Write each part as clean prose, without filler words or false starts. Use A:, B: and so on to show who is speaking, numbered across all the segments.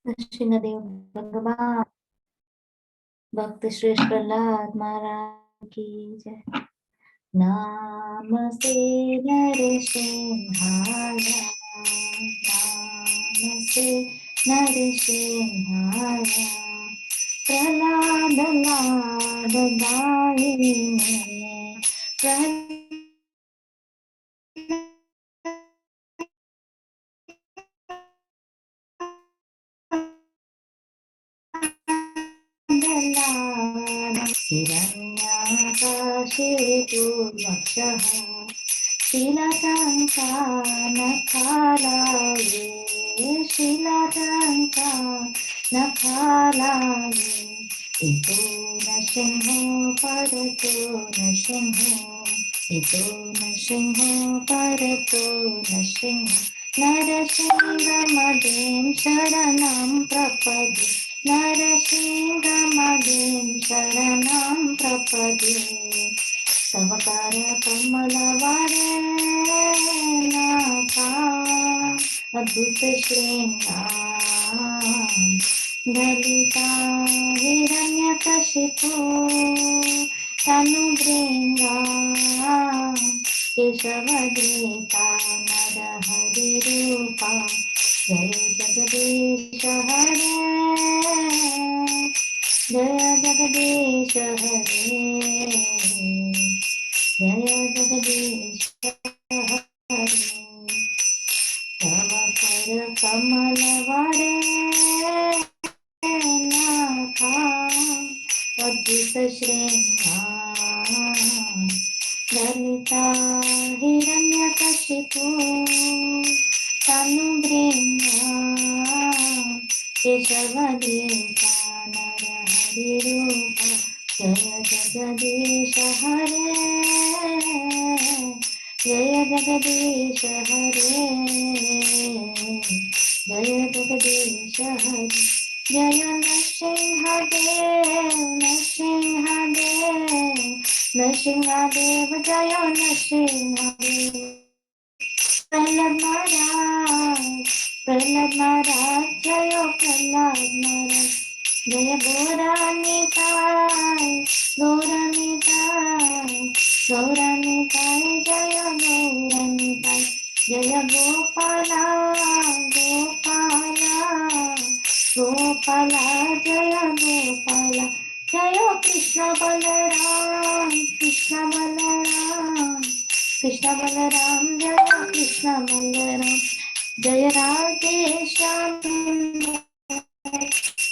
A: नृसिंहदेव भगवान भक्त श्रेष्ठ प्रहलाद महाराज की जय। नमस्ते नरसिंहाय, नमस्ते नरसिंहाय, प्रहलाद लाडदायिने, हिरण्याकाशे पूर्वक्षः शिलाटङ्कानखालाये, शिलाटङ्कानखालाये, इतो न सिंहो परतो न सिंहो, इतो न सिंहो परतो न सिंहो, नरसिंहमदिं शरणं प्रपदे, नरसिंहमदिं शरणं प्रपदे, तव करकमलवरे नाथा अद्भुत श्रृंगार, ललिता हिरण्यकशिपो तनुभृङ्गा, केशवदेता नरहरिरूपा, जय जगदीश हरे, जय जगदीश हरे, जय जगदीश हरे, तव कर कमलवरे नाथा अद्भुत श्रृंगार, ललिता हिरण्यकशिपो तनुभृङ्गा, केशवदेता नरहरिरूपा, जय जगदीश हरे, जय जगदीश हरे, जय जगदीश हरे, जय नरसिंहदेव नरसिंहदेव नरसिंहदेव, जय नरसिंहदेव, प्रहलाद महाराज जय प्रहलाद महाराज, जय गौरानिताय गौरानिताय गौरानिताय, जय गौरानिताय, जय गोपाला गोपाला गोपाला, जय गोपाला, जय कृष्ण बलराम कृष्ण बलराम कृष्ण बलराम, जय कृष्ण बलराम, जय राधे श्याम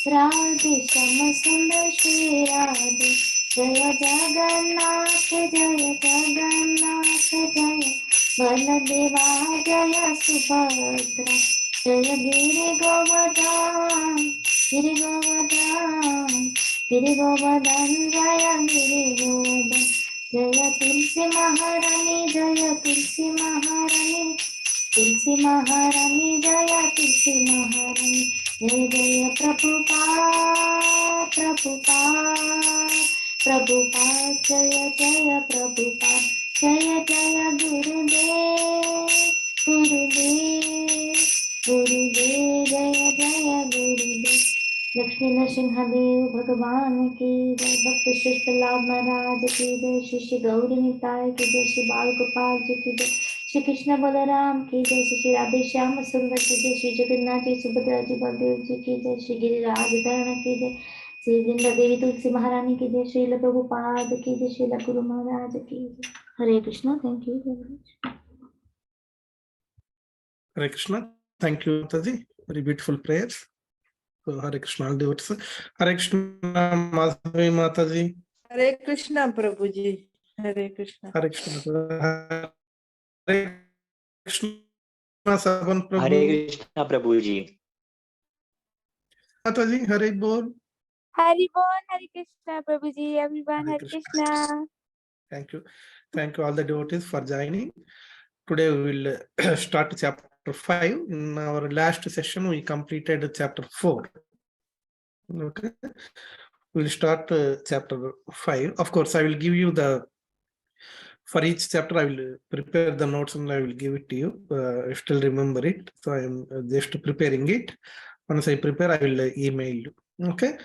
A: राधे श्याम सुंदर श्री राधे, जय जगन्नाथ जय जगन्नाथ, जय बलदेवा जय सुभद्रा, जय गिरि गोवर्धन गिरि गोवर्धन गिरि गोवर्धन, जय गिरि गोवर्धन, जय तुलसी महारानी जय तुलसी महारानी तुलसी महारानी, जय तुलसी महारानी, जय जय प्रभुपाद प्रभुपाद प्रभुपाद, जय जय प्रभुपाद, जय जय गुरुदेव गुरुदेव गुरुदेव, जय जय गुरुदेव। लक्ष्मी नरसिंहदेव भगवान की जय, भक्त श्रेष्ठ प्रहलाद महाराज की जय, श्री श्री गौरी निताय की जय, श्री बाल गोपाल जी की जय, श्री कृष्ण बलराम की जय, श्री राधे श्याम सुंदर की जय, श्री जगन्नाथ जी सुभद्रा जी बलदेव जी की जय, श्री गिरिराज धरण की जय, श्री वृंदा देवी तुलसी महारानी की जय, श्री प्रभुपाद की जय, श्री गुरु महाराज की जय। Hare Krishna, thank you very much.
B: Hare Krishna. Thank you, Mataji. Very beautiful prayers. So, Hare Krishna, all devotees. Hare Krishna, Madhavi Mataji.
C: Hare Krishna, Prabhuji. Hare Krishna.
B: Hare Krishna. Hare Krishna, Saban Prabhu.
D: Hare Krishna, Prabhuji.
B: Mataji, Hare Bol.
E: Hari Bol, Hare Krishna, Prabhuji. Everyone,
B: Hare
E: Hare Krishna.
B: Thank you. Thank you all the devotees for joining. Today we will start chapter 5. In our last session, we completed chapter 4. Okay. We'll start chapter 5. Of course, I will give you for each chapter, I will prepare the notes and I will give it to you. I still remember it. So I am just preparing it. Once I prepare, I will email you. Okay.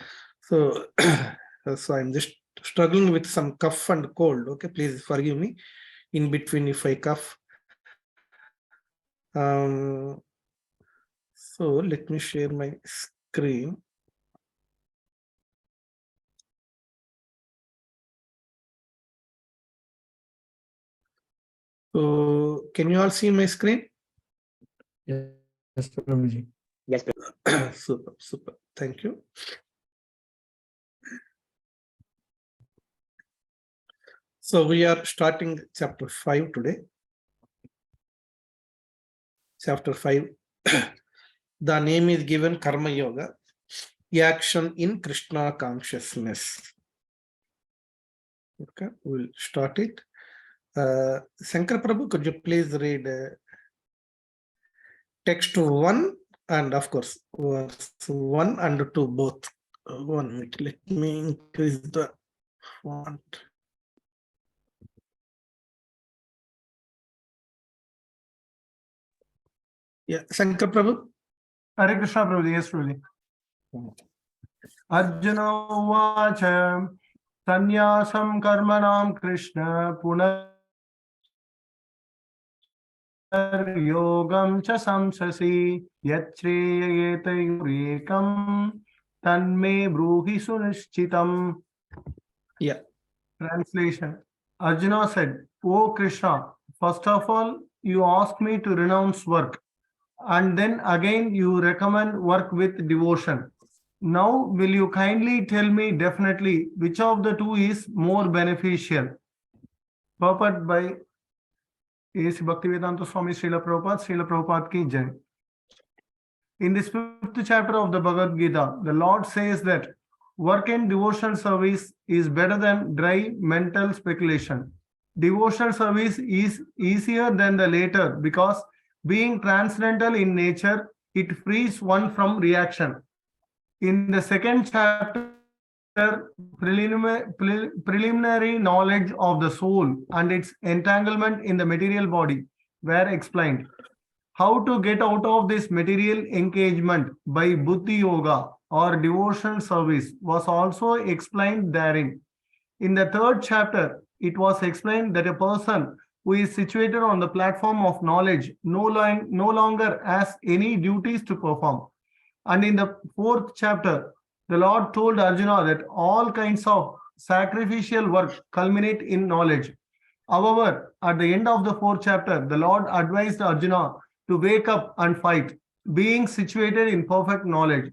B: So, so I'm just struggling with some cough and cold. Okay, please forgive me in between if I cough. So let me share my screen. So can you all see my screen?
D: Yes, Prabhuji.
F: Yes,
B: Super, super. Thank you. So we are starting chapter 5 today. Chapter 5. The name is given Karma Yoga, action in Krishna consciousness. Okay, we'll start it. Shankar Prabhu, could you please read text 1 and of course verse 1 and 2 both. 1 minute, let me increase the font. Yeah, Shankar Prabhu.
G: Hare Krishna Prabhuji, yes Prabhuji. Arjuna uvacha sanyasam karmanam Krishna punaryogam cha samsasi yachreyayeta yurekam tanme bruhi sunishchitam.
B: Yeah.
G: Translation. Arjuna said, O Krishna, first of all, you ask me to renounce work, and then again you recommend work with devotion. Now, will you kindly tell me definitely which of the two is more beneficial? Purport by A.C. Bhaktivedanta Swami Srila Prabhupada ki jai. In this 5th chapter of the Bhagavad Gita, the Lord says that work in devotional service is better than dry mental speculation. Devotional service is easier than the later because being transcendental in nature, it frees one from reaction. In the 2nd chapter, preliminary knowledge of the soul and its entanglement in the material body were explained. How to get out of this material engagement by Buddhi Yoga or devotional service was also explained therein. In the 3rd chapter, it was explained that a person who is situated on the platform of knowledge no longer has any duties to perform. And in the 4th chapter, the Lord told Arjuna that all kinds of sacrificial work culminate in knowledge. However, at the end of the 4th chapter, the Lord advised Arjuna to wake up and fight, being situated in perfect knowledge.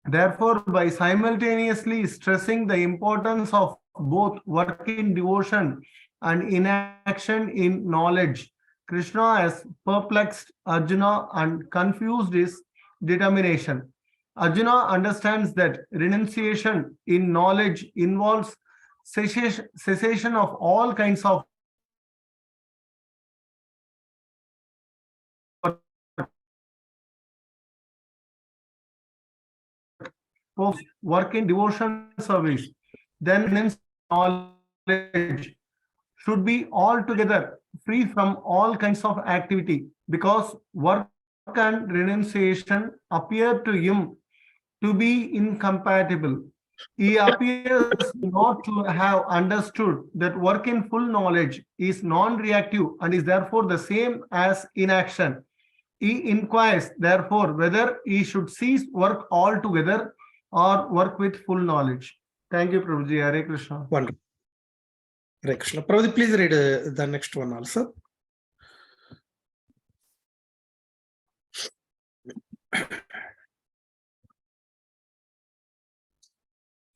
G: Therefore, by simultaneously stressing the importance of both work in devotion and inaction in knowledge, Krishna has perplexed Arjuna and confused his determination. Arjuna understands that renunciation in knowledge involves cessation of all kinds of work in devotion service, then knowledge should be altogether free from all kinds of activity because work and renunciation appear to him to be incompatible. He appears not to have understood that work in full knowledge is non-reactive and is therefore the same as inaction. He inquires, therefore, whether he should cease work altogether or work with full knowledge. Thank you, Prabhuji. Hare Krishna.
B: Wonderful. Hare Krishna. Prabhuji, please read the next one also.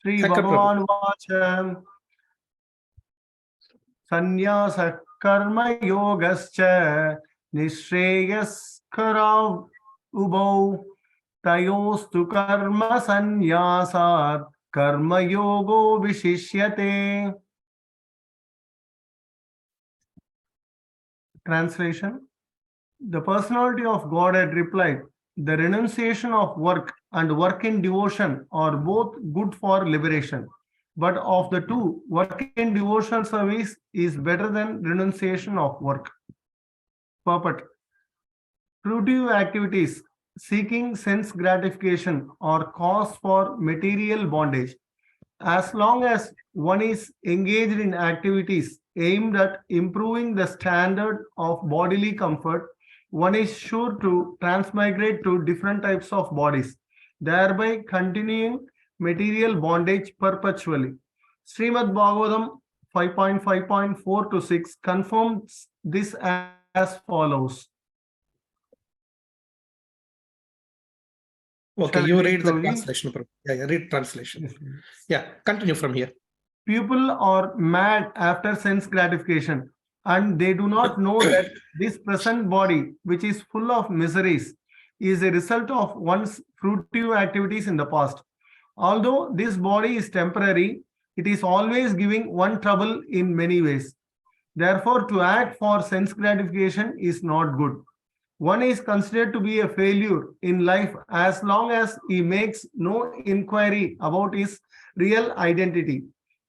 G: Sri
B: Shankar
G: Bhagavan Vacha Sannyasa Karma Yogascha Nishreyaskara Ubau Tayostu Karma Sannyasat Karma Yogo Vishishyate. Translation. The personality of God had replied, the renunciation of work and work in devotion are both good for liberation. But of the two, work in devotional service is better than renunciation of work. Purport. Fruitive activities seeking sense gratification or cause for material bondage. As long as one is engaged in activities aimed at improving the standard of bodily comfort, one is sure to transmigrate to different types of bodies, thereby continuing material bondage perpetually. Srimad Bhagavatam 5.5.4 to 6 confirms this as follows.
B: Okay,
G: Shall I
B: you
G: read,
B: read the
G: Prabhuji?
B: translation. Yeah, read translation.
G: Yes.
B: Yeah, continue from here.
G: People are mad after sense gratification, and they do not know that this present body, which is full of miseries, is a result of one's fruitive activities in the past. Although this body is temporary, it is always giving one trouble in many ways. Therefore, to act for sense gratification is not good. One is considered to be a failure in life as long as he makes no inquiry about his real identity.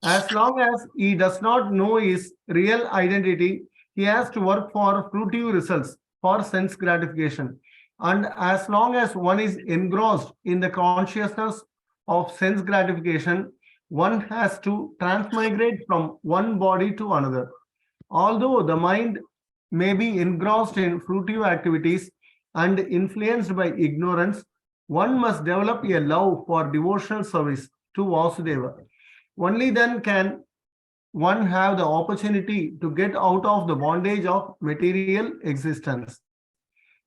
G: As long as he does not know his real identity, he has to work for fruitive results for sense gratification. And as long as one is engrossed in the consciousness of sense gratification, one has to transmigrate from one body to another. Although the mind may be engrossed in fruitive activities and influenced by ignorance, one must develop a love for devotional service to Vasudeva. Only then can one have the opportunity to get out of the bondage of material existence.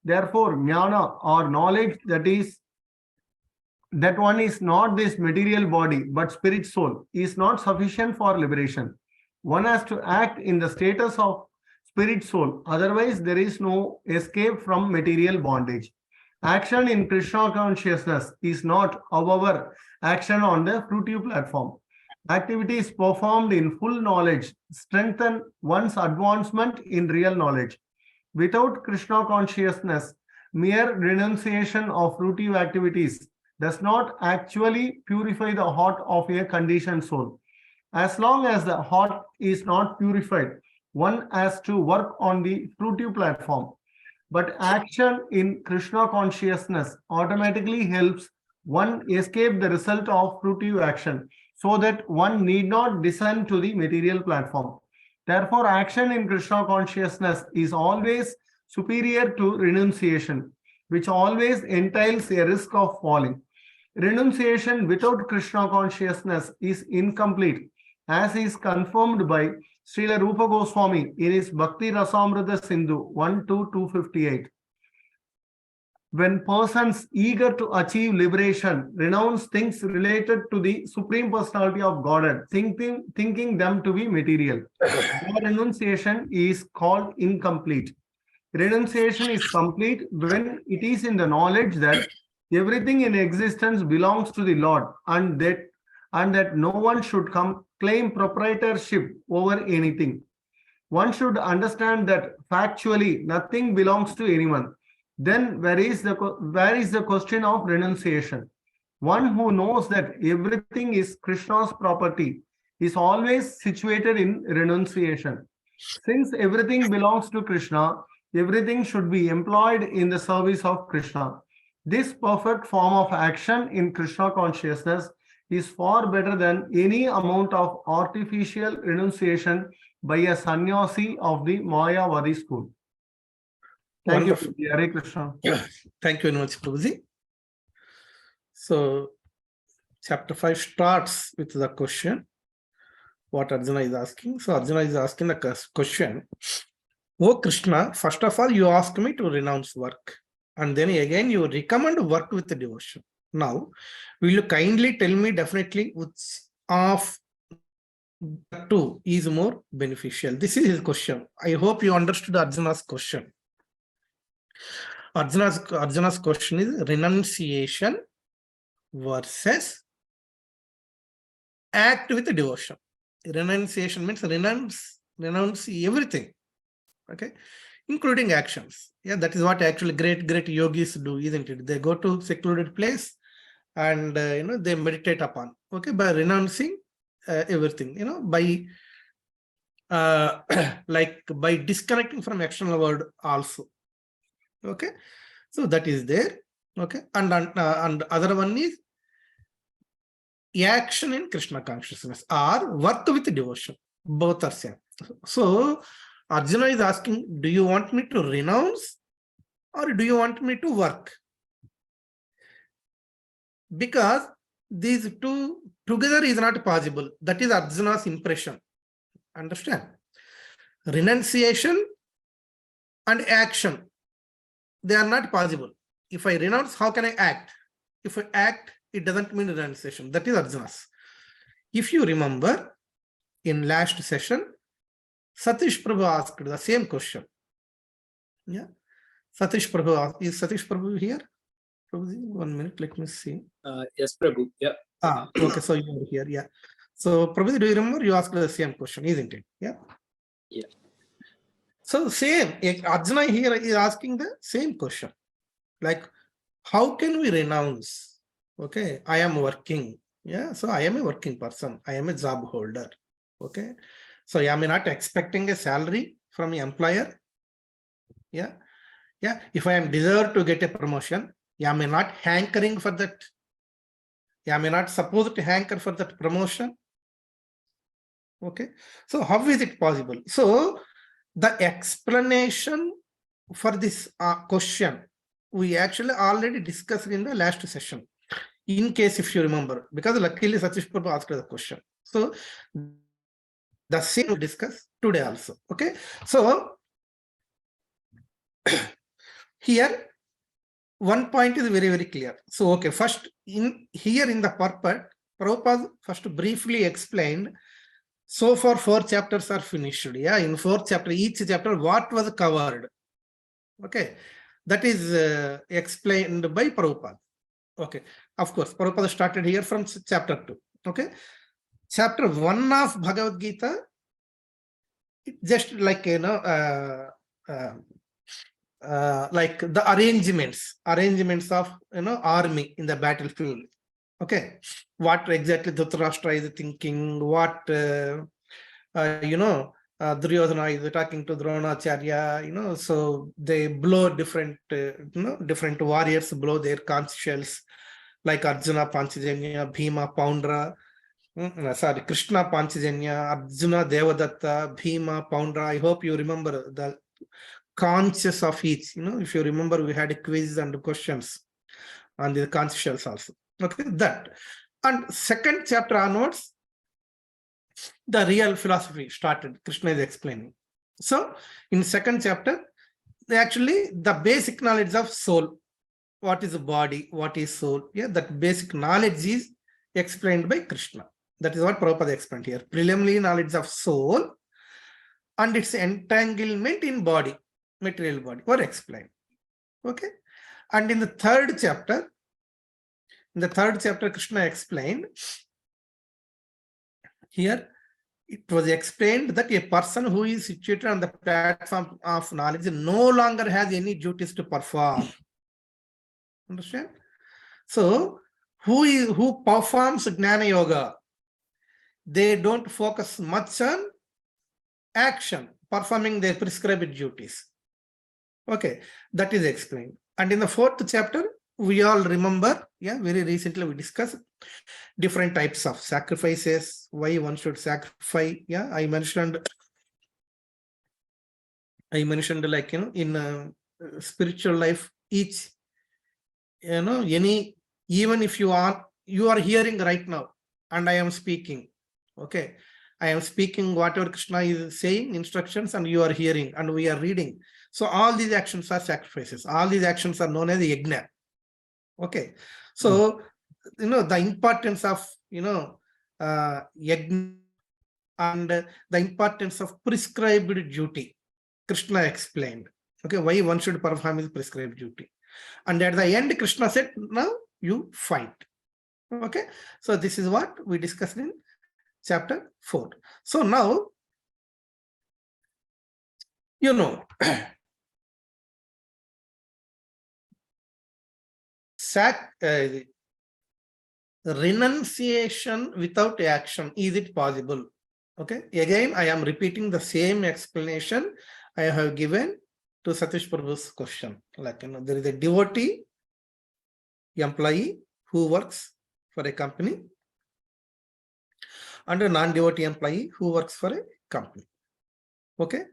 G: Therefore, jnana or knowledge that one is not this material body but spirit soul is not sufficient for liberation. One has to act in the status of spirit soul, otherwise there is no escape from material bondage. Action in Krishna consciousness is not, however, action on the fruitive platform. Activities performed in full knowledge strengthen one's advancement in real knowledge. Without Krishna consciousness, mere renunciation of fruitive activities does not actually purify the heart of a conditioned soul. As long as the heart is not purified, one has to work on the fruitive platform. But action in Krishna consciousness automatically helps one escape the result of fruitive action, so that one need not descend to the material platform. Therefore, action in Krishna consciousness is always superior to renunciation, which always entails a risk of falling. Renunciation without Krishna consciousness is incomplete, as is confirmed by Srila Rupa Goswami in his Bhakti Rasamrita Sindhu 1-258. When persons eager to achieve liberation renounce things related to the Supreme Personality of Godhead, thinking them to be material, their renunciation is called incomplete. Renunciation is complete when it is in the knowledge that everything in existence belongs to the Lord, and that no one should claim proprietorship over anything. One should understand that factually nothing belongs to anyone. Then where is the question of renunciation? One who knows that everything is Krishna's property is always situated in renunciation. Since everything belongs to Krishna, everything should be employed in the service of Krishna. This perfect form of action in Krishna consciousness is far better than any amount of artificial renunciation by a sannyasi of the Mayavadi school. Thank
B: Wonderful.
G: you, Hare Krishna.
B: Thank you very much, Prabhuji. So, chapter 5 starts with the question what Arjuna is asking. So, Arjuna is asking the question, "Oh Krishna, first of all, you ask me to renounce work, and then again you recommend work with the devotion. Now, will you kindly tell me definitely which of the two is more beneficial?" This is his question. I hope you understood Arjuna's question. Arjuna's question is renunciation versus act with devotion. Renunciation means renounce everything, okay, including actions. Yeah, that is what actually great yogis do, isn't it? They go to secluded place and they meditate upon, okay, by renouncing everything, by like by disconnecting from external world also. Okay, so that is there. Okay, and other one is action in Krishna consciousness or work with devotion. Both are same. So Arjuna is asking, do you want me to renounce or do you want me to work? Because these two together is not possible. That is Arjuna's impression. Understand? Renunciation and action, they are not possible. If I renounce, how can I act? If I act, it doesn't mean renunciation. That is Arjuna's. If you remember, in last session, Satish Prabhu asked the same question. Yeah, Satish Prabhu asked, is Satish Prabhu here? Prabhuji, 1 minute, let me see.
F: Yes, Prabhu. Yeah.
B: Okay, so you are here. Yeah. So Prabhuji, do you remember you asked the same question, isn't it? Yeah.
F: Yeah.
B: So same, Arjuna here is asking the same question. Like, how can we renounce? Okay, I am working. Yeah, so I am a working person. I am a job holder. Okay, so I am not expecting a salary from the employer. Yeah, yeah. If I am deserved to get a promotion, I am not hankering for that. I am not supposed to hanker for that promotion. Okay, so how is it possible? So the explanation for this question we actually already discussed in the last session, in case if you remember, because luckily Satish Prabhu asked the question. So the same we discuss today also. Okay, so here one point is very, very clear. So okay, first in here in the purport, Prabhupada first briefly explained. So far 4 chapters are finished. Yeah, in 4th chapter, each chapter what was covered. Okay, that is explained by Prabhupada. Okay, of course, Prabhupada started here from chapter 2. Okay, chapter 1 of Bhagavad Gita, just like, you know, like the arrangements of, you know, army in the battlefield. Okay, what exactly Dhritarashtra is thinking, what, you know, Duryodhana is talking to Dronacharya, you know, so they blow different, you know, different warriors blow their conch shells, like Arjuna Panchajanya, Bhima Poundra, sorry, Krishna Panchajanya, Arjuna Devadatta, Bhima Poundra. I hope you remember the conches of each. You know, if you remember, we had a quiz and questions on the conch shells also. Okay, that. And 2nd chapter onwards, the real philosophy started. Krishna is explaining. So in 2nd chapter, actually the basic knowledge of soul, what is the body, what is soul, yeah, that basic knowledge is explained by Krishna. That is what Prabhupada explained here. Preliminary knowledge of soul and its entanglement in body, material body, were explained. Okay, and in the 3rd chapter, Krishna explained here. It was explained that a person who is situated on the platform of knowledge no longer has any duties to perform. Understand? So, who performs Jnana Yoga? They don't focus much on action, performing their prescribed duties. Okay, that is explained. And in the 4th chapter, we all remember, yeah, very recently we discussed different types of sacrifices, why one should sacrifice. Yeah, I mentioned like, you know, in spiritual life, each, you know, even if you are hearing right now and I am speaking, okay, I am speaking whatever Krishna is saying, instructions, and you are hearing and we are reading. So all these actions are sacrifices. All these actions are known as yajna. Okay, so you know the importance of, you know, yajna and the importance of prescribed duty. Krishna explained. Okay, why one should perform his prescribed duty. And at the end, Krishna said, now you fight. Okay, so this is what we discussed in chapter 4. So now, you know, renunciation without action, is it possible? Okay, again, I am repeating the same explanation I have given to Satish Prabhu's question. Like, you know, there is a devotee employee who works for a company and a non-devotee employee who works for a company. Okay.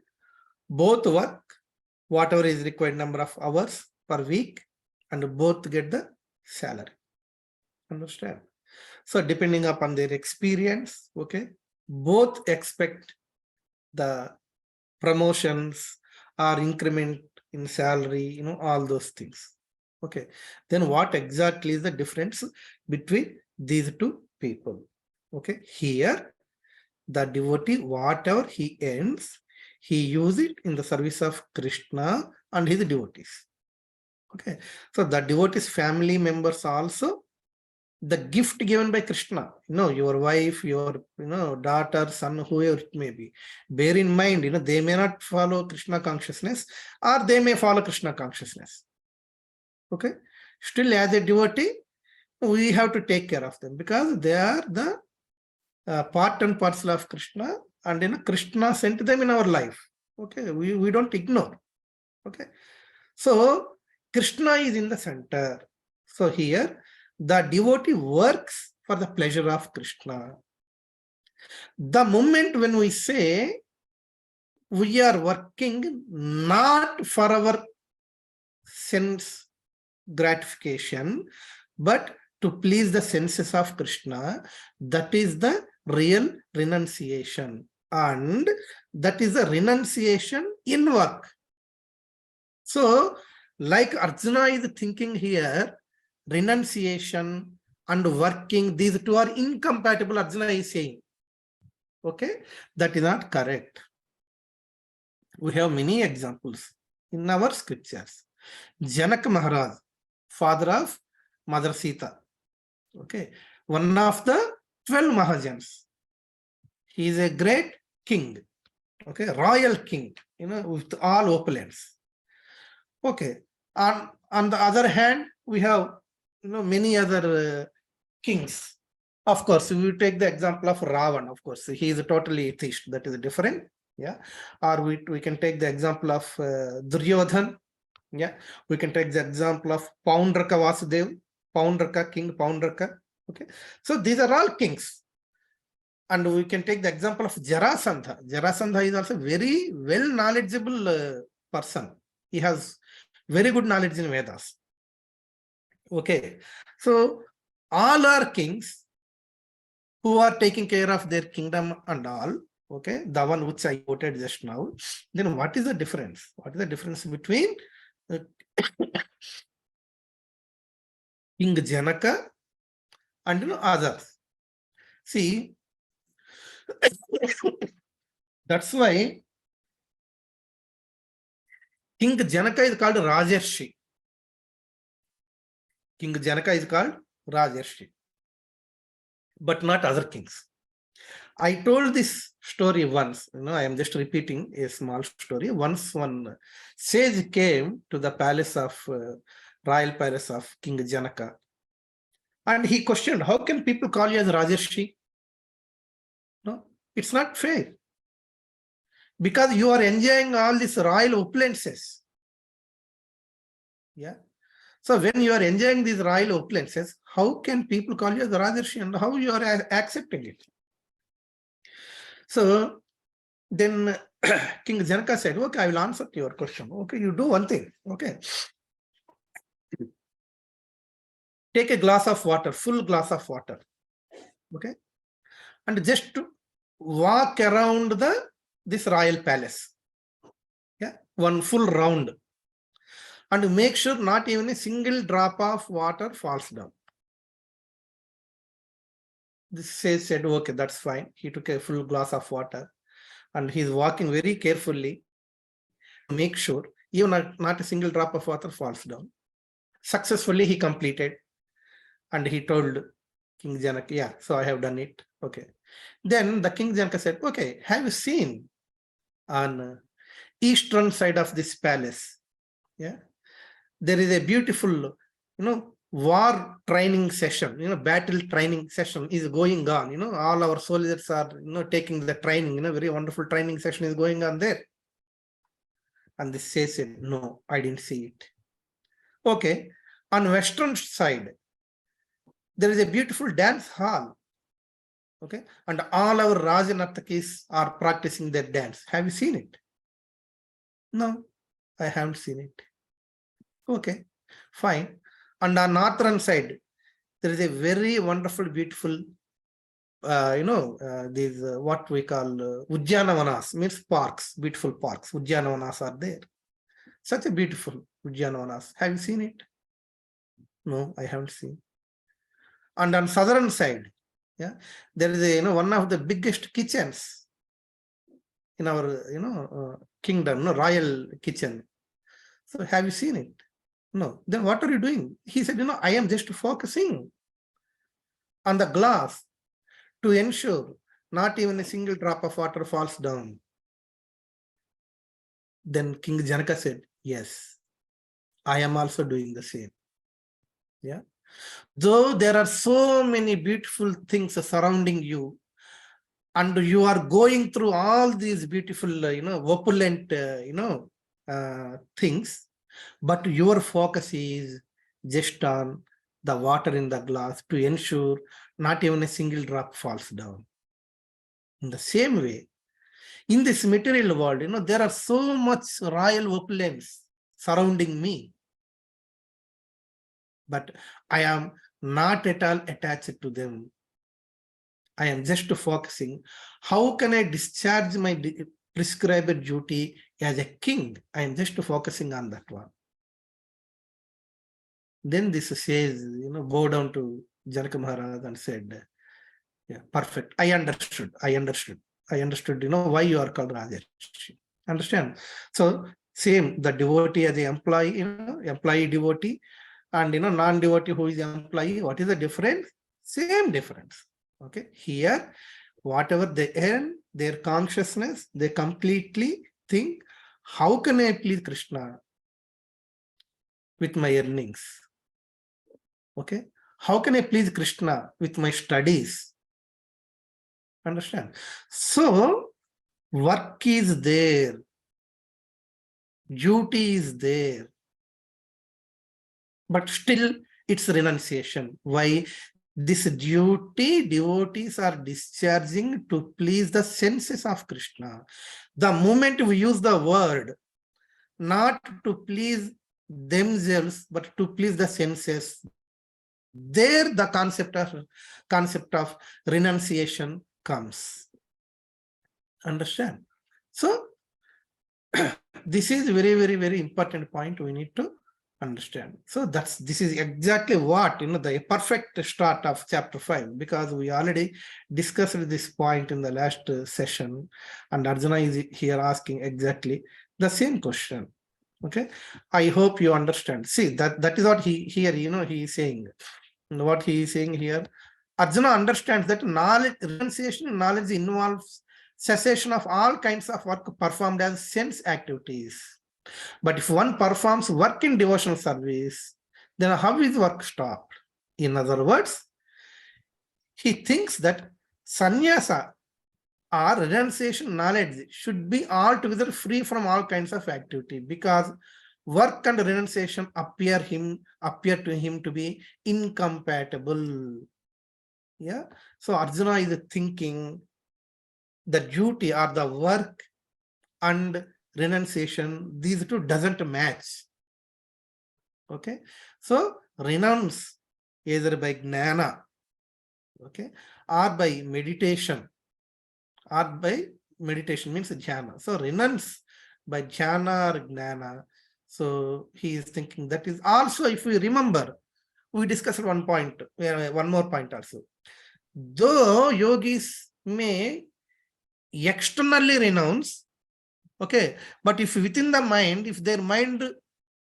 B: Both work whatever is required number of hours per week and both get the salary. Understand? So depending upon their experience, okay, both expect the promotions or increment in salary, all those things. Okay. Then what exactly is the difference between these two people? Okay. Here, the devotee, whatever he earns, he uses it in the service of Krishna and his devotees. Okay. So the devotees' family members also, the gift given by Krishna, your wife, your daughter, son, whoever it may be, bear in mind, they may not follow Krishna consciousness or they may follow Krishna consciousness. Okay. Still, as a devotee, we have to take care of them because they are the part and parcel of Krishna, and Krishna sent them in our life. Okay. We don't ignore. Okay. So Krishna is in the center. So here, the devotee works for the pleasure of Krishna. The moment when we say we are working not for our sense gratification, but to please the senses of Krishna, that is the real renunciation. And that is a renunciation in work. So, like Arjuna is thinking here, renunciation and working, these two are incompatible, Arjuna is saying. Okay, that is not correct. We have many examples in our scriptures. Janaka Maharaj, father of Mother Sita. Okay, one of the 12 Mahajans. He is a great king. Okay, royal king, with all opulence. Okay, on the other hand, we have many other kings. Of course, we take the example of Ravan. Of course, he is a totally atheist. That is different. Yeah, or we can take the example of Duryodhan. Yeah, we can take the example of Paundraka Vasudev, Paundraka, King Paundraka. Okay, so these are all kings. And we can take the example of Jarasandha. Jarasandha is also very well knowledgeable person. He has very good knowledge in Vedas. Okay, so all are kings who are taking care of their kingdom and all. Okay, the one which I quoted just now. Then what is the difference? What is the difference between King Janaka and others? See, that's why King Janaka is called Rajarshi. King Janaka is called Rajarshi, but not other kings. I told this story once, I am just repeating a small story. Once one sage came to the palace of, royal palace of King Janaka, and he questioned, how can people call you as Rajarshi? No, it's not fair. Because you are enjoying all these royal opulences. Yeah. So when you are enjoying these royal opulences, how can people call you as Rajarshi and how you are accepting it? So then King Janaka said, okay, I will answer to your question. Okay, you do one thing. Okay. Take a glass of water, full glass of water. Okay. And just walk around this royal palace. Yeah. One full round. And make sure not even a single drop of water falls down. This sage said, okay, that's fine. He took a full glass of water and he's walking very carefully to make sure even not a single drop of water falls down. Successfully, he completed and he told King Janaka, yeah, so I have done it. Okay. Then the King Janaka said, okay, have you seen on eastern side of this palace? Yeah, there is a beautiful, war training session, battle training session is going on. All our soldiers are, taking the training, very wonderful training session is going on there. And the sage said, no, I didn't see it. Okay. On western side, there is a beautiful dance hall. Okay, and all our Rajanartakis are practicing their dance. Have you seen it? No, I haven't seen it. Okay, fine. And on northern side, there is a very wonderful, beautiful, these what we call Udyanavanas, means parks, beautiful parks. Udyanavanas are there. Such a beautiful Udyanavanas. Have you seen it? No, I haven't seen. And on southern side, yeah, there is a one of the biggest kitchens in our kingdom, royal kitchen. So have you seen it? No. Then what are you doing? He said, I am just focusing on the glass to ensure not even a single drop of water falls down. Then King Janaka said, yes, I am also doing the same. Yeah. Though there are so many beautiful things surrounding you, and you are going through all these beautiful, opulent, things, but your focus is just on the water in the glass to ensure not even a single drop falls down. In the same way, in this material world, there are so much royal opulence surrounding me, but I am not at all attached to them. I am just focusing, how can I discharge my prescribed duty as a king? I am just focusing on that one. Then this says, go down to Janaka Maharaj and said, yeah, perfect. I understood, why you are called Rajarshi. Understand? So same, the devotee as the employee, employee devotee, and non-devotee who is employee, what is the difference? Same difference. Okay, here, whatever they earn, their consciousness, they completely think, how can I please Krishna with my earnings? Okay, how can I please Krishna with my studies? Understand? So, work is there, duty is there, but still it's renunciation. Why? This duty devotees are discharging to please the senses of Krishna. The moment we use the word not to please themselves, but to please the senses, there the concept of renunciation comes. Understand? So this is very, very, very important point we need to understand. So this is exactly what the perfect start of chapter 5, because we already discussed this point in the last session, and Arjuna is here asking exactly the same question. Okay, I hope you understand. See, that is what he is saying. What he is saying here, Arjuna understands that knowledge, renunciation knowledge involves cessation of all kinds of work performed as sense activities. But if one performs work in devotional service, then how is work stopped? In other words, he thinks that sannyasa or renunciation knowledge should be altogether free from all kinds of activity, because work and renunciation appear to him to be incompatible. Yeah. So Arjuna is thinking the duty or the work and renunciation, these two doesn't match. Okay, so renounce either by jnana, okay, or by meditation, means jhana. So renounce by jhana or jnana. So he is thinking that is also, if we remember, we discussed one more point also. Though yogis may externally renounce, okay, but if within the mind, if their mind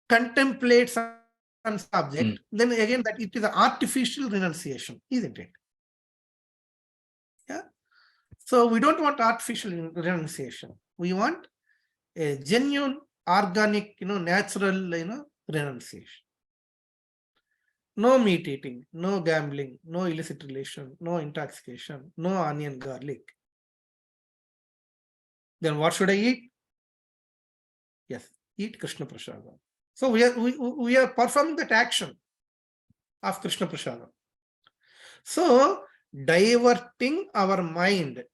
B: contemplates on subject, then again that it is an artificial renunciation, isn't it? Yeah. So we don't want artificial renunciation. We want a genuine, organic, natural, renunciation. No meat eating, no gambling, no illicit relation, no intoxication, no onion, garlic. Then what should I eat? Yes, eat Krishna Prasada. So we are performing that action. of Krishna Prasada. So, diverting our mind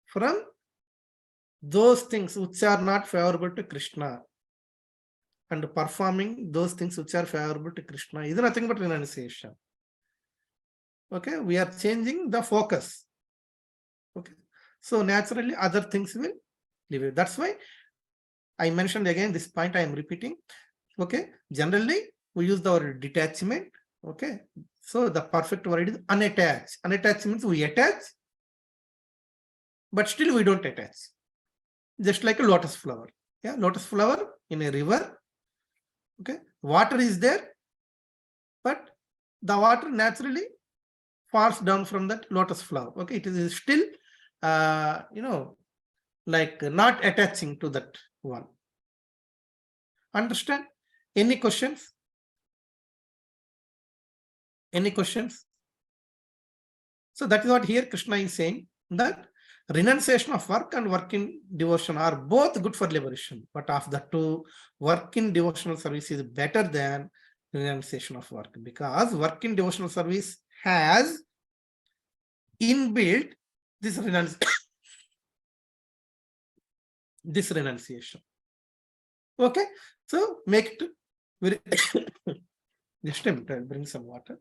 B: from those things which are not favorable to Krishna and performing those things which are favorable to Krishna is nothing but renunciation. Okay, we are changing the focus. Okay, so naturally other things will leave it. That's why I mentioned again this point, I am repeating. Okay, generally we use the word detachment. Okay, so the perfect word is unattached. Unattached means we attach, but still we don't attach. Just like a lotus flower. Yeah, lotus flower in a river. Okay, water is there, but the water naturally falls down from that lotus flower. Okay, it is still, like not attaching to that one. Understand? Any questions? Any questions? So that is what here Krishna is saying, that renunciation of work and work in devotion are both good for liberation. But of the two, work in devotional service is better than renunciation of work, because work in devotional service has inbuilt this this renunciation. Okay, so make it very just a minute, I'll bring some water.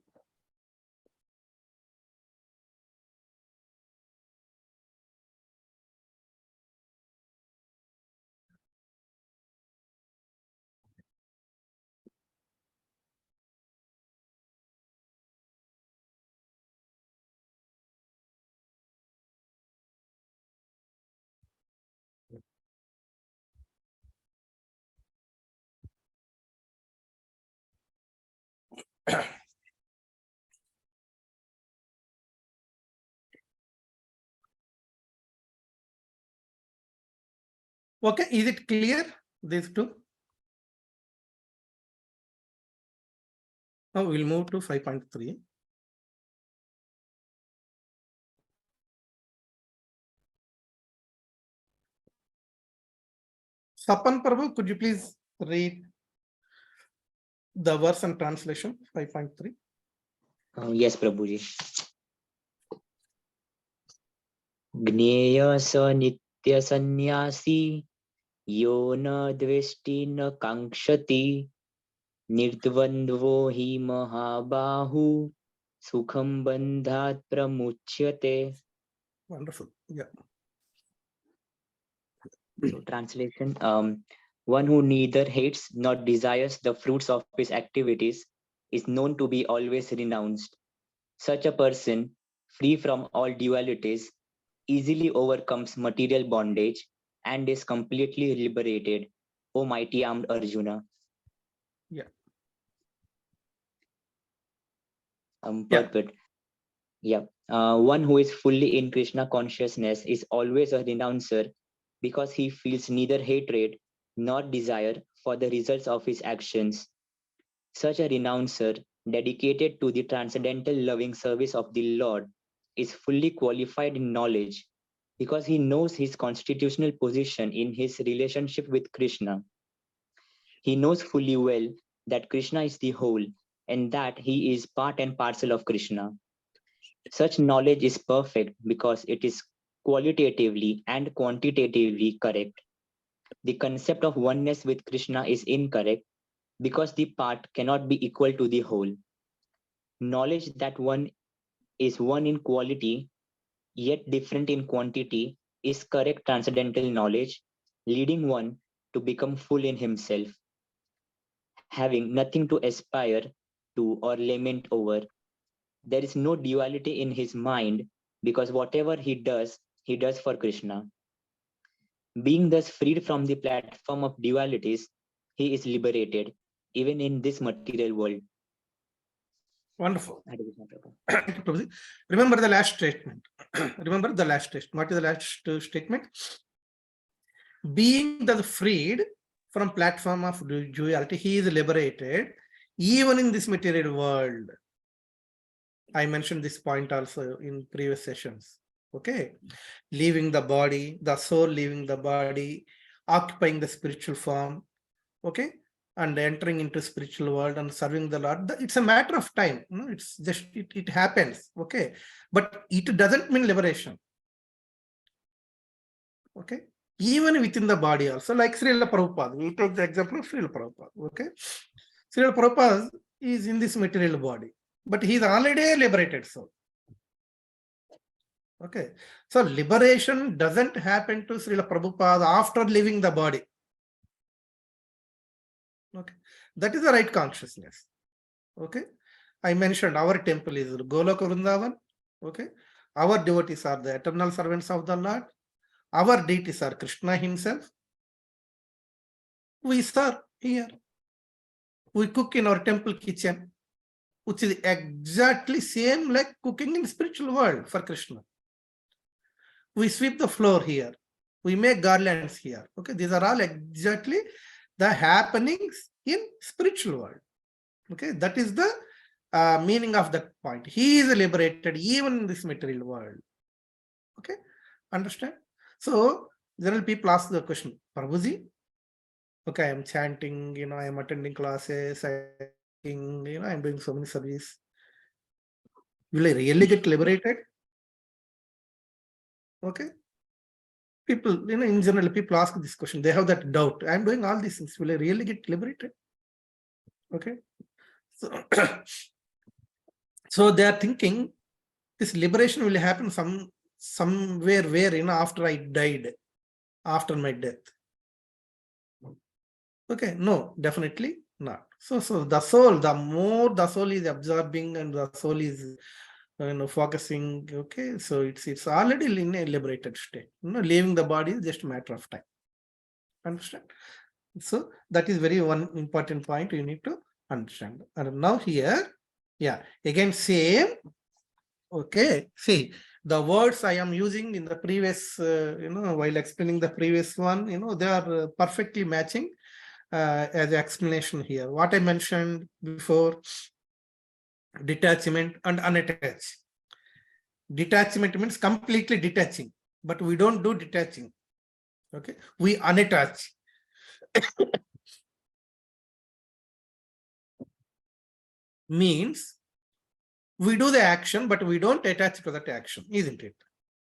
B: Okay, is it clear, these two? Now we'll move to 5.3. Sapan Prabhu, could you please read the verse and translation, 5.3?
H: Yes, Prabhuji. Gneya sa nitya sannyasi yo na dveshti na kankshati nirdvandvo hi mahabahu sukham bandhat pramuchyate.
B: Wonderful. Yeah.
H: So translation, one who neither hates nor desires the fruits of his activities is known to be always renounced. Such a person, free from all dualities, easily overcomes material bondage and is completely liberated, O mighty armed Arjuna.
B: Yeah.
H: Perfect. Yeah. One who is fully in Krishna consciousness is always a renouncer because he feels neither hatred nor desire for the results of his actions. Such a renouncer, dedicated to the transcendental loving service of the Lord, is fully qualified in knowledge because he knows his constitutional position in his relationship with Krishna. He knows fully well that Krishna is the whole and that he is part and parcel of Krishna. Such knowledge is perfect because it is qualitatively and quantitatively correct. The concept of oneness with Krishna is incorrect because the part cannot be equal to the whole. Knowledge that one is one in quality yet different in quantity is correct transcendental knowledge, leading one to become full in himself, having nothing to aspire to or lament over. There is no duality in his mind because whatever he does for Krishna. Being thus freed from the platform of dualities, he is liberated, even in this material world.
B: Wonderful. Remember the last statement. Remember the last statement. What is the last statement? Being thus freed from platform of duality, he is liberated even in this material world. I mentioned this point also in previous sessions. Okay, leaving the body, the soul leaving the body, occupying the spiritual form. Okay, and entering into spiritual world and serving the Lord. It's a matter of time. It's just, it happens. Okay. But it doesn't mean liberation. Okay. Even within the body also, like Srila Prabhupada. We take the example of Srila Prabhupada. Okay. Srila Prabhupada is in this material body, but he is already a liberated soul. Okay. So liberation doesn't happen to Srila Prabhupada after leaving the body. Okay. That is the right consciousness. Okay. I mentioned our temple is Goloka Vrindavan. Okay. Our devotees are the eternal servants of the Lord. Our deities are Krishna himself. We serve here. We cook in our temple kitchen, which is exactly same like cooking in spiritual world for Krishna. We sweep the floor here. We make garlands here. Okay, these are all exactly the happenings in spiritual world. Okay, that is the meaning of that point. He is liberated even in this material world. Okay, understand? So general people ask the question, Prabhuji, okay, I am chanting, I am attending classes, I'm doing so many service. Will I really get liberated? Okay. People, in general, people ask this question. They have that doubt. I'm doing all these things. Will I really get liberated? Okay. So, so they are thinking this liberation will happen somewhere where, after I died, after my death. Okay. No, definitely not. So the soul, the more the soul is absorbing and the soul is focusing, okay, so it's already in a liberated state. Leaving the body is just a matter of time. Understand? So that is very one important point you need to understand. And now here, yeah, again same. Okay, see the words I am using in the previous, while explaining the previous one, they are perfectly matching as explanation here. What I mentioned before, detachment and unattached. Detachment means completely detaching, but we don't do detaching. Okay, we unattach. Means we do the action, but we don't attach to that action, isn't it?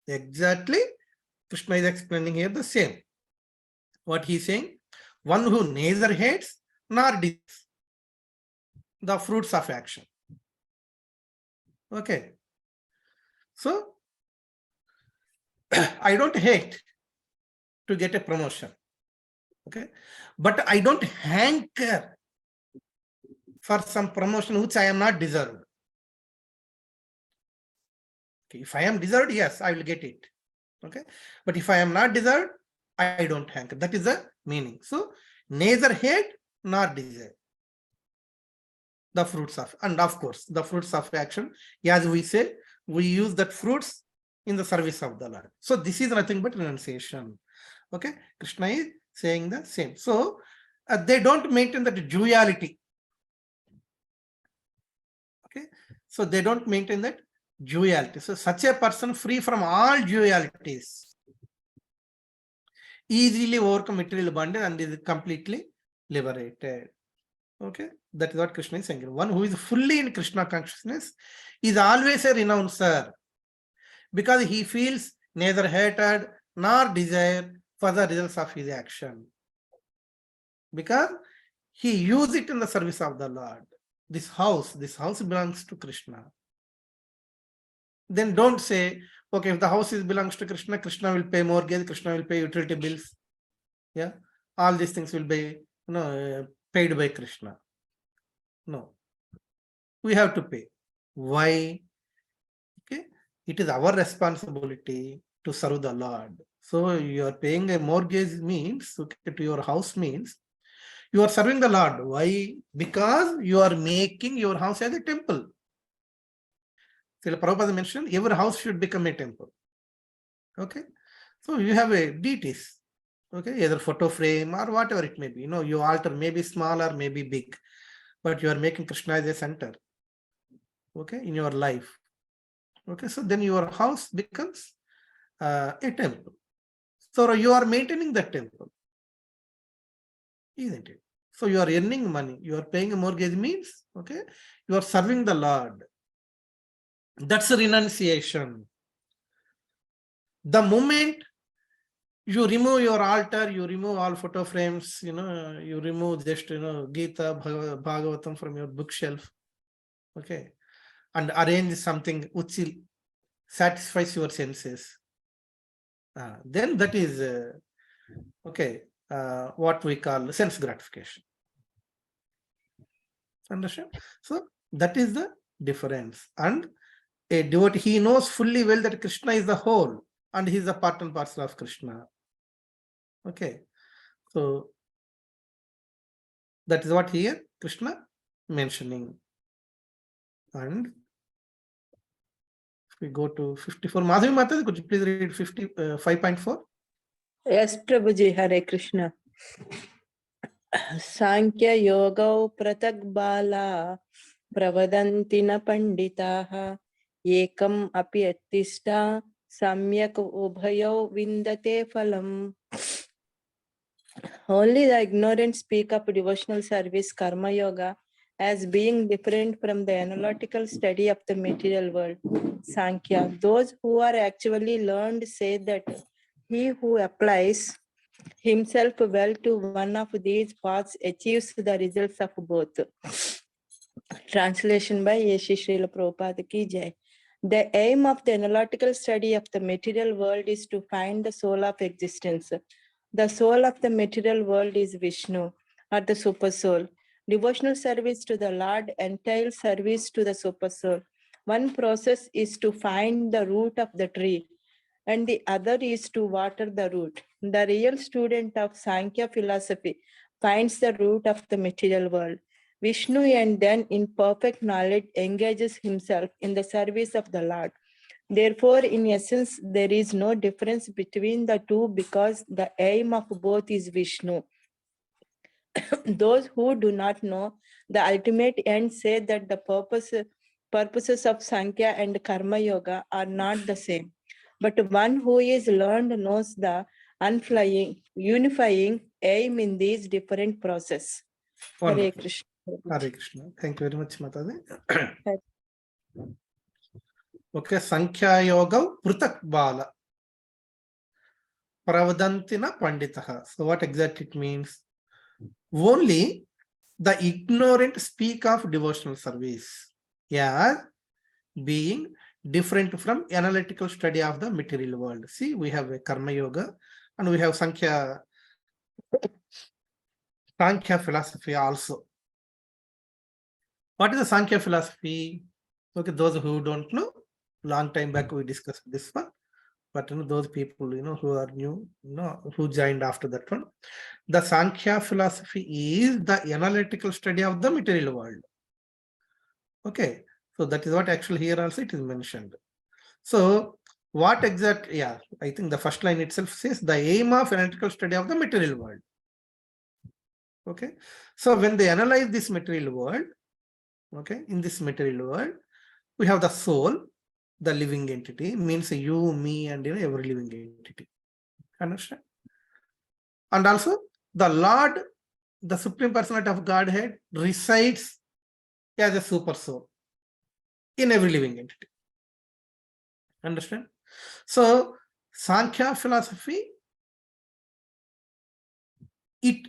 B: Exactly. Krishna is explaining here the same. What he's saying, one who neither hates nor desires the fruits of action. Okay. So, I don't hate to get a promotion. Okay. But I don't hanker for some promotion which I am not deserved. Okay. If I am deserved, yes, I will get it. Okay. But if I am not deserved, I don't hanker. That is the meaning. So, neither hate nor desire the fruits of, and of course, the fruits of action, as we say, we use that fruits in the service of the Lord. So this is nothing but renunciation. Okay, Krishna is saying the same. So they don't maintain that duality. Okay, so they don't maintain that duality. So such a person free from all dualities, easily overcome material bondage and is completely liberated. Okay, that is what Krishna is saying. One who is fully in Krishna consciousness is always a renouncer because he feels neither hatred nor desire for the results of his action. Because he used it in the service of the Lord. This house belongs to Krishna. Then don't say, okay, if the house belongs to Krishna, Krishna will pay mortgage, Krishna will pay utility bills. Yeah, all these things will be paid by Krishna. No, we have to pay. Why? Okay, it is our responsibility to serve the Lord. So you are paying a mortgage means, okay, to your house means you are serving the Lord. Why? Because you are making your house as a temple. Srila Prabhupada mentioned every house should become a temple. Okay, so you have a deities. Okay, either photo frame or whatever it may be. Your altar may be small or may be big, but you are making Krishna as a center. Okay, in your life. Okay, so then your house becomes a temple. So you are maintaining that temple, isn't it? So you are earning money. You are paying a mortgage means, okay, you are serving the Lord. That's a renunciation. The moment you remove your altar, you remove all photo frames, you remove just, Gita, Bhagavatam from your bookshelf, okay, and arrange something which will satisfies your senses. Then that is, okay, what we call sense gratification. Understand? So that is the difference. And a devotee, he knows fully well that Krishna is the whole and he is a part and parcel of Krishna. Okay. So that is what here Krishna mentioning. And if we go to 54, Madhavi Mataji, could you please read 5.4?
C: Yes, Prabhuji, Hare Krishna. Sankhya Yoga Pratak Bala Pravadanti na Panditaha Ekam api attista Samyak Ubhayo Vindate Phalam. Only the ignorant speak of devotional service, karma yoga, as being different from the analytical study of the material world, Sankhya. Those who are actually learned say that he who applies himself well to one of these paths achieves the results of both. Translation by Yeshi Srila Prabhupada Ki Jai. The aim of the analytical study of the material world is to find the soul of existence. The soul of the material world is Vishnu, or the super soul. Devotional service to the Lord entails service to the super soul. One process is to find the root of the tree, and the other is to water the root. The real student of Sankhya philosophy finds the root of the material world, Vishnu, and then in perfect knowledge engages himself in the service of the Lord. Therefore, in essence, there is no difference between the two because the aim of both is Vishnu. Those who do not know the ultimate end say that the purposes of Sankhya and Karma Yoga are not the same. But one who is learned knows the unifying aim in these different processes. Hare Krishna.
B: Hare Krishna. Thank you very much, Mataji. Okay, Sankhya Yoga Prutak Bala Pravadantina Panditaha. So what exactly it means? Only the ignorant speak of devotional service, yeah, being different from analytical study of the material world. See, we have a Karma Yoga and we have Sankhya philosophy also. What is the Sankhya philosophy? Okay, those who don't know, long time back we discussed this one, but those people who are new, who joined after that one. The Sankhya philosophy is the analytical study of the material world. Okay, so that is what actually here also it is mentioned. So what exactly? Yeah, I think the first line itself says the aim of analytical study of the material world. Okay, so when they analyze this material world, okay, in this material world, we have the soul, the living entity, means you, me, and every living entity. Understand? And also the Lord, the Supreme Personality of Godhead, resides as a super soul in every living entity. Understand? So Sankhya philosophy, it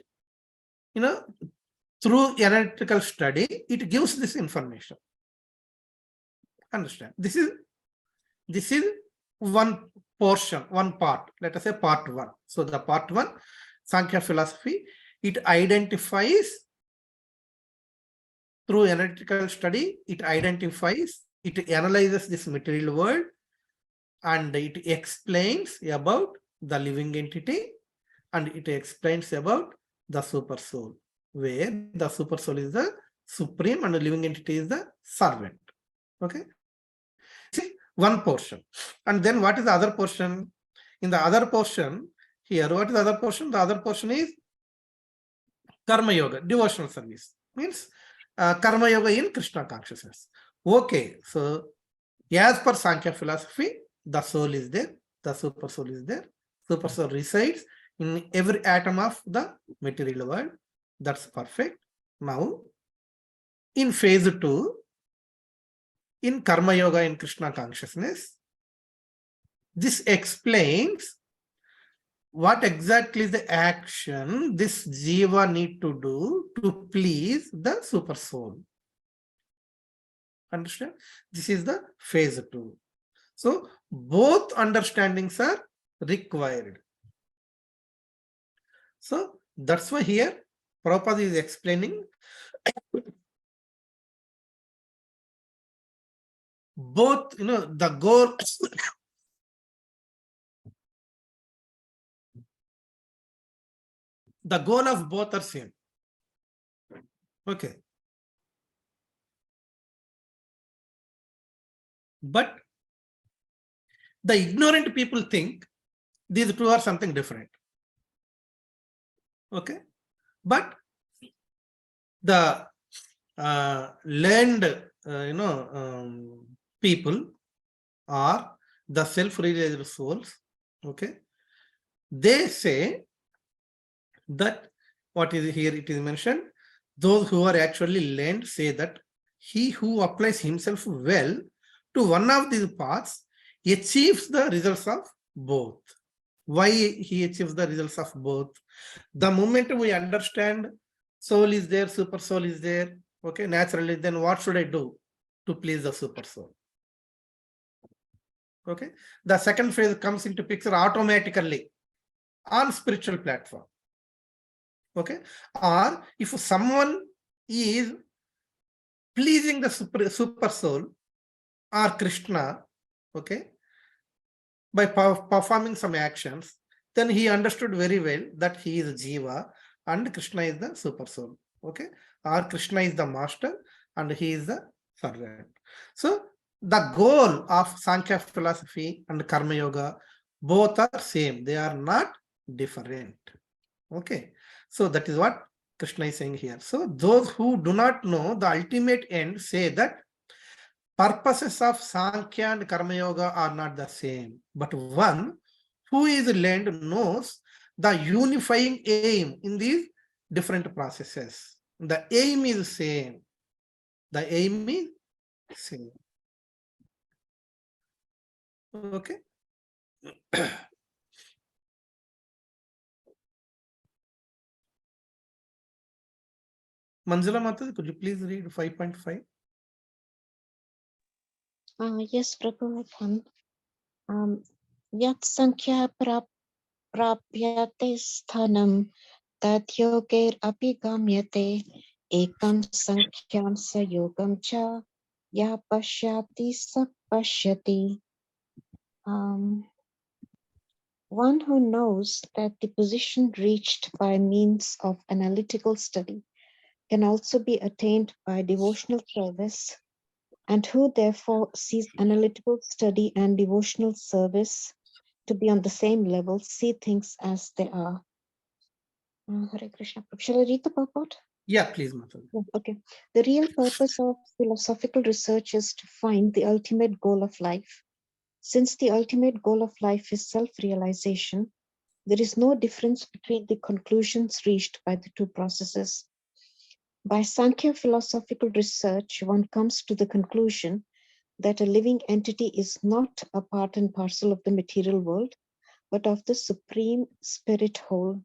B: through analytical study, it gives this information. Understand? This is one portion, one part, let us say part one. So the part one, Sankhya philosophy, it identifies through analytical study, it analyzes this material world and it explains about the living entity and it explains about the super soul, where the super soul is the supreme and the living entity is the servant. Okay, see, one portion. And then what is the other portion? In the other portion here, what is the other portion? The other portion is Karma Yoga, devotional service, means Karma Yoga in Krishna consciousness. Okay, so as per Sankhya philosophy, the soul is there, the super soul is there. Super soul resides in every atom of the material world That's perfect. Now, in phase 2, in Karma Yoga in Krishna consciousness, this explains what exactly is the action this jiva need to do to please the super soul. Understand? This is the phase 2. So both understandings are required. So that's why here Prabhupada is explaining both, the goal. The goal of both are same. Okay. But the ignorant people think these two are something different. Okay. But the learned, people are the self-realized souls. Okay. They say that what is here it is mentioned, those who are actually learned say that he who applies himself well to one of these paths achieves the results of both. Why he achieves the results of both? The moment we understand soul is there, super soul is there, okay, naturally, then what should I do to please the super soul? Okay, the second phase comes into picture automatically on spiritual platform. Okay, or if someone is pleasing the super soul or Krishna, okay, by performing some actions, then he understood very well that he is Jiva and Krishna is the super soul. Okay, or Krishna is the master and he is the servant. So the goal of Sankhya philosophy and Karma Yoga both are same. They are not different. Okay, so that is what Krishna is saying here. So those who do not know the ultimate end say that purposes of Sankhya and Karma Yoga are not the same. But one who is learned knows the unifying aim in these different processes. The aim is same. The aim is same. Okay. Manjula Mata, could you please read 5.5?
I: Yes, Prabhu, I can. Yat Sankhya Prapyate Sthanam Tat Yoger Api Gamyate Ekam Sankhyan Sayogam Cha Ya Pashyati Sa Pashyati. One who knows that the position reached by means of analytical study can also be attained by devotional service, and who therefore sees analytical study and devotional service to be on the same level, see things as they are. Hare Krishna. Shall I read the purport?
B: Yeah, please, Mata.
I: Okay. The real purpose of philosophical research is to find the ultimate goal of life. Since the ultimate goal of life is self-realization, there is no difference between the conclusions reached by the two processes. By Sankhya philosophical research, one comes to the conclusion that a living entity is not a part and parcel of the material world, but of the supreme spirit whole.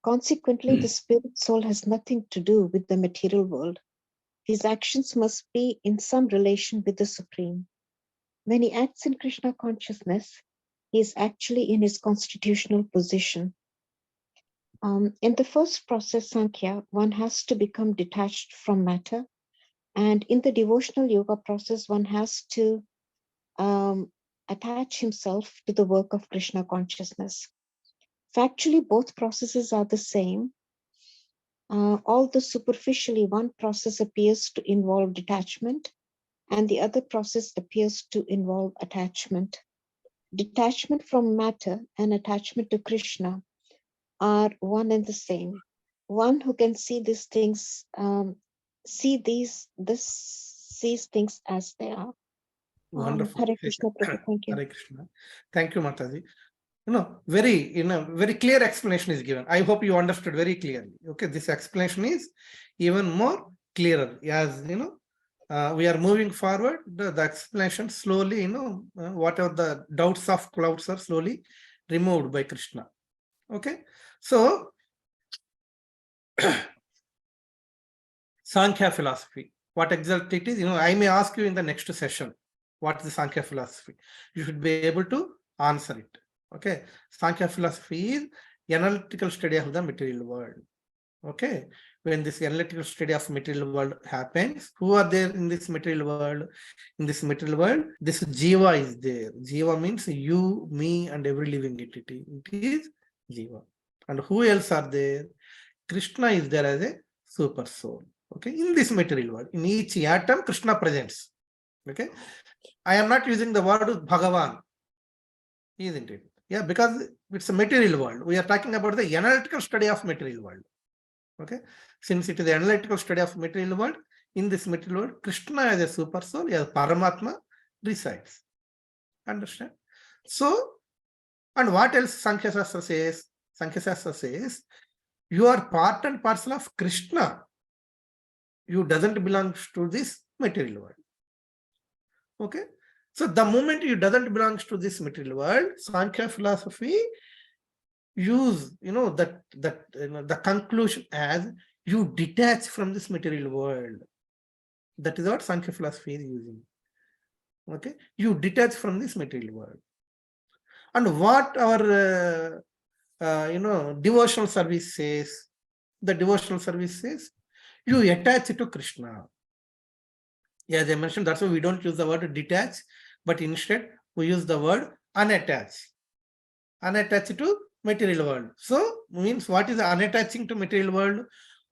I: Consequently, the spirit soul has nothing to do with the material world. His actions must be in some relation with the supreme. When he acts in Krishna consciousness, he is actually in his constitutional position. In the first process, Sankhya, one has to become detached from matter. And in the devotional yoga process, one has to attach himself to the work of Krishna consciousness. Factually, both processes are the same. Although superficially, one process appears to involve detachment and the other process appears to involve attachment. Detachment from matter and attachment to Krishna are one and the same. One who can see these things, sees things as they are.
B: Wonderful.
I: Hare Krishna, Prabhu. Thank you.
B: Hare Krishna. Thank you, Mataji. very clear explanation is given. I hope you understood very clearly. Okay, this explanation is even more clearer as we are moving forward. The explanation slowly, whatever the doubts of clouds are slowly removed by Krishna. Okay, so Sankhya philosophy, what exactly it is, I may ask you in the next session, what is the Sankhya philosophy? You should be able to answer it. Okay, Sankhya philosophy is analytical study of the material world. Okay, when this analytical study of material world happens, who are there in this material world? In this material world, this Jiva is there. Jiva means you, me, and every living entity. It is Jiva. And who else are there? Krishna is there as a super soul. Okay, in this material world, in each atom, Krishna presents. Okay, I am not using the word Bhagavan, isn't it? Yeah, because it's a material world. We are talking about the analytical study of material world. Okay, since it is the analytical study of material world, in this material world, Krishna as a super soul, as Paramatma resides. Understand? So, and what else Sankhya Shastra says? Sankhya Shastra says, you are part and parcel of Krishna. You doesn't belong to this material world. Okay, so the moment you doesn't belong to this material world, Sankhya philosophy use the conclusion as you detach from this material world. That is what Sankhya philosophy is using. Okay, you detach from this material world. And what our devotional service says, the devotional service says, you attach it to Krishna. As I mentioned, that's why we don't use the word detach, but instead we use the word unattach. Unattach to material world. So means what is unattaching to material world?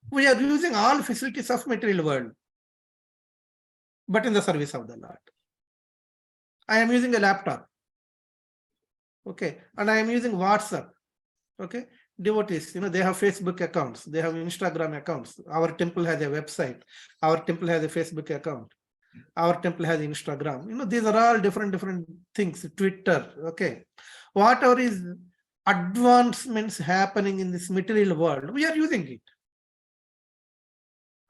B: We are using all facilities of material world, but in the service of the Lord. I am using a laptop. Okay, and I am using WhatsApp. Okay, devotees, they have Facebook accounts, they have Instagram accounts. Our temple has a website. Our temple has a Facebook account. Our temple has Instagram. These are all different things. Twitter. Okay, whatever is advancements happening in this material world, we are using it.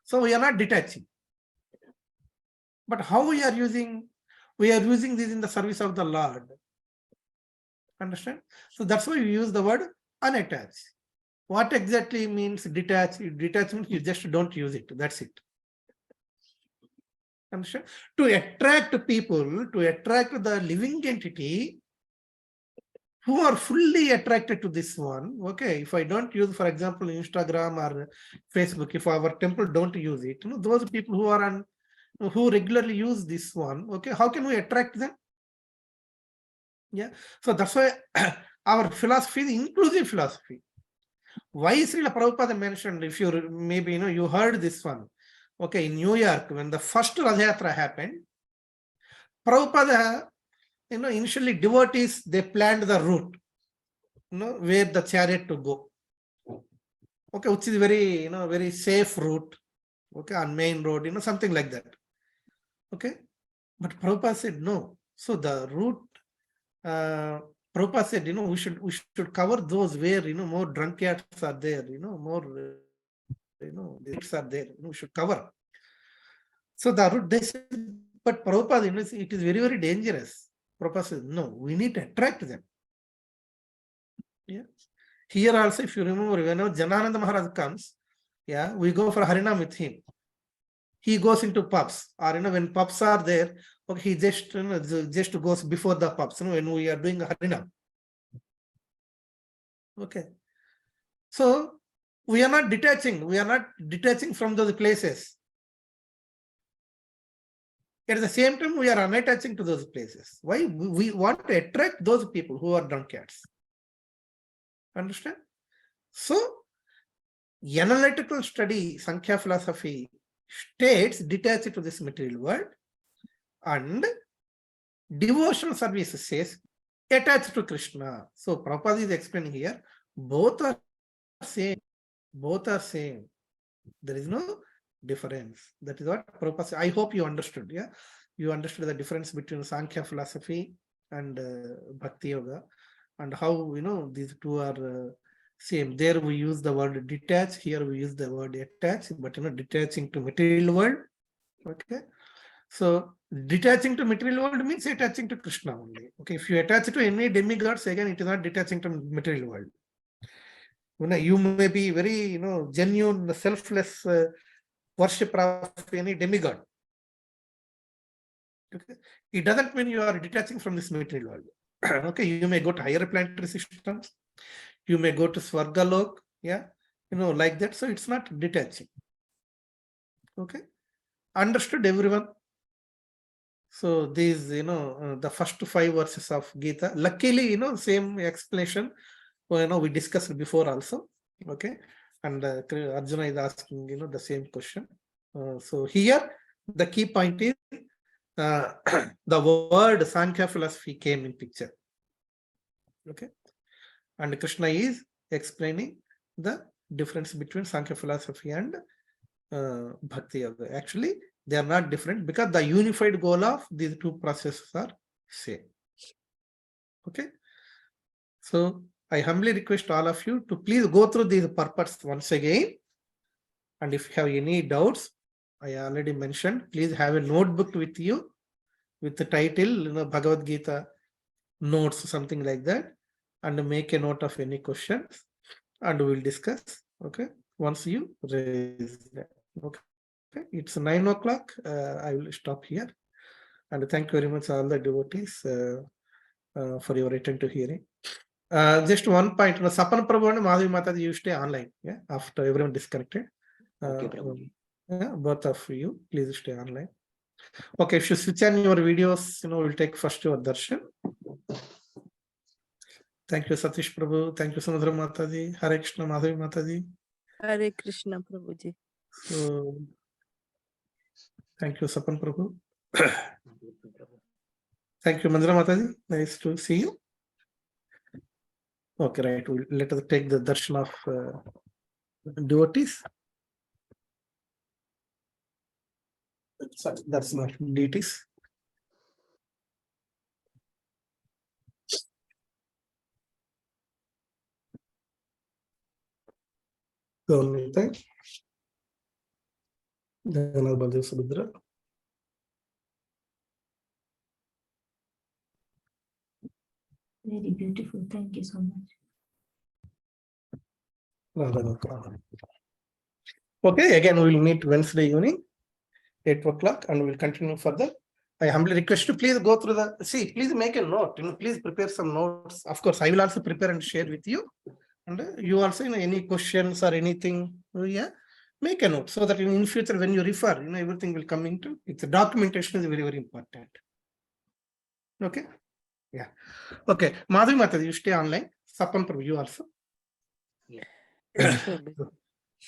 B: So we are not detaching. But how we are using? We are using this in the service of the Lord. Understand? So that's why we use the word unattached. What exactly means detach? Detachment, you just don't use it. That's it. Understand? To attract people, to attract the living entity who are fully attracted to this one. Okay, if I don't use, for example, Instagram or Facebook, if our temple don't use it, those people who are who regularly use this one, okay, how can we attract them? Yeah, so that's why our philosophy is inclusive philosophy. Why Srila Prabhupada mentioned, if you maybe you heard this one, okay, in New York when the first Rath Yatra happened, Prabhupada, initially devotees, they planned the route, where the chariot to go. Okay, which is very, very safe route. Okay, on main road, something like that. Okay, but Prabhupada said no. So the route, Prabhupada said, we should cover those where more drunkards are there, more dicks are there. We should cover. So the route, they said, but Prabhupada, it is very, very dangerous. Prabhupada said, no, we need to attract them. Yeah. Here also, if you remember, whenever Janananda Maharaj comes, yeah, we go for Harinam with him. He goes into pubs, or when pubs are there, okay, he just goes before the pubs, when we are doing Harinam. Okay. So we are not detaching from those places. At the same time, we are unattaching to those places. Why? We want to attract those people who are drunkards. Understand? So, analytical study, Sankhya philosophy states detached to this material world, and devotional service says attached to Krishna. So, Prabhupada is explaining here, both are same. Both are same. There is no difference. That is what Prabhupada said. I hope you understood. Yeah, you understood the difference between Sankhya philosophy and Bhakti Yoga. and how, these two are same. There we use the word detach, here we use the word attach, but detaching to material world. Okay, so detaching to material world means attaching to Krishna only. Okay, if you attach to any demigods, again it is not detaching to material world. You may be very genuine, selfless worshipper of any demigod. Okay, it doesn't mean you are detaching from this material world. Okay, you may go to higher planetary systems, you may go to Swargalok, yeah, like that. So it's not detaching. Okay, understood, everyone? So these, the first 5 verses of Gita. Luckily, same explanation, we discussed before also. Okay, and Arjuna is asking, the same question. So here, the key point is the word Sankhya philosophy came in picture. Okay, and Krishna is explaining the difference between Sankhya philosophy and Bhakti Yoga. Actually, they are not different because the unified goal of these two processes are same. Okay, so I humbly request all of you to please go through these purports once again, and if you have any doubts, I already mentioned, please have a notebook with you with the title, Bhagavad Gita notes, something like that, and make a note of any questions, and we will discuss. Okay, once you raise that. Okay, it's 9 o'clock. I will stop here, and thank you very much all the devotees for your attentive hearing. Just one point, Sapan Prabhu and Madhavi Mataji, you stay online, yeah, after everyone disconnected.
H: Okay, Prabhu.
B: Yeah, both of you, please stay online. Okay, if you switch on your videos, we'll take first your darshan. Thank you, Satish Prabhu. Thank you, Samudra Mataji. Hare Krishna, Madhavi Mataji.
C: Hare Krishna, Prabhuji.
B: So, thank you, Sapan Prabhu. Thank you, Manjara Mataji. Nice to see you. Okay, right. Let us take the darshan of devotees. Sorry, that's not deities. Gaunita, Jagannath Baldev Subhadra.
A: Very beautiful. Thank you so much.
B: Okay, again, we will meet Wednesday evening, 8 o'clock, and we will continue further. I humbly request you please go through please make a note, please prepare some notes. Of course, I will also prepare and share with you. And you also, any questions or anything, yeah, make a note so that in future when you refer, everything will come into it. The documentation is very, very important. Okay. Yeah. Okay. Madhavi Mataji, you stay online. Sapan Prabhu, you also.
H: Yeah.
C: Yes, Prabhuji.